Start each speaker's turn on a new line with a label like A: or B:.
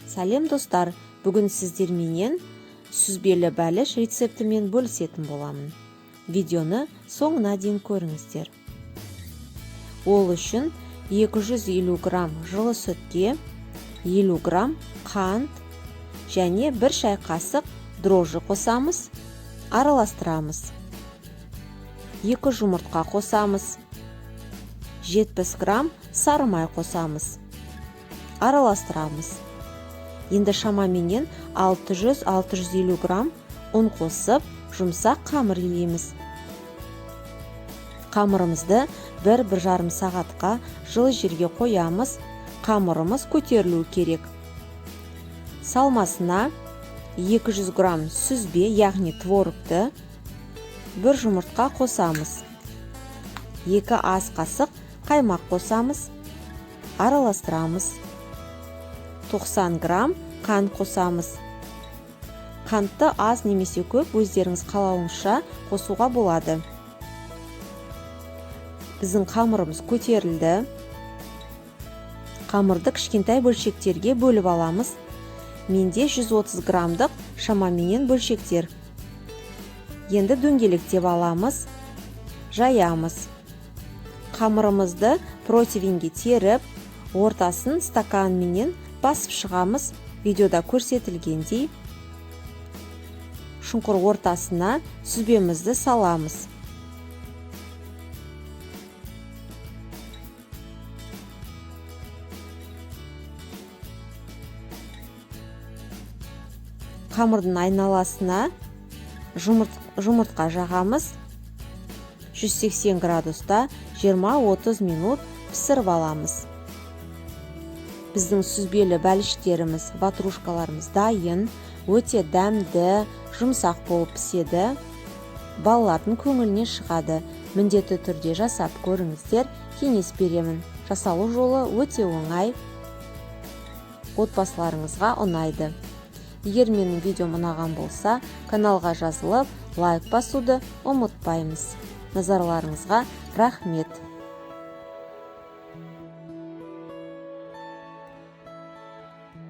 A: Сәлем достар, бүгін сіздерменен сүзбелі бәліш рецептімен бөлісетін боламын. Видеоны соңына дейін көріңіздер. Ол үшін 250 грамм жылы сүтке 50 грамм қант және 1 шай қасық дрожжи қосамыз, араластырамыз. 2 жұмыртқа қосамыз. 70 грамм сары май қосамыз. Араластырамыз. Енді шамаменен 600-650 грамм ұн қосып, жұмсақ қамыр илейміз. Қамырымызды 1-1,5 сағатқа жылы жерге қоямыз. Қамырымыз көтерілуі керек. Салмасына 200 грамм сүзбе, яғни творогты, 1 жұмыртқа қосамыз. 2 ас қасық қаймақ қосамыз. Араластырамыз. 90 грамм қант қосамыз. Қантты аз немесе көп өздеріңіз қалауыңызша қосуға болады. Біздің қамырымыз көтерілді. Қамырды кішкентай бөлшектерге бөліп аламыз. Менде 130 граммдық шамаменен бөлшектер. Енді дөңгелектеп аламыз. Жаямыз. Қамырымызды противеньге теріп, ортасын стаканменен басып шығамыз. Видеода көрсетілгендей. Шұңқыр ортасына сүзбемізді саламыз. Қамырдың айналасына жұмыртқа жағамыз. 180 градуста 20-30 минут пісіріп аламыз. Біздің сүзбелі бәліштеріміз, ватрушкаларымыз дайын, өте дәмді, жұмсақ болып піседі. Балалардың көңіліне шығады. Міндетті түрде жасап көріңіздер, кеңес беремін. Жасалу жолы өте оңай. Отбасыларыңызға ұнайды. Егер менің видеом ұнаған болса, каналға жазылып, лайк басуды ұмытпаймыз. Назарларыңызға рахмет.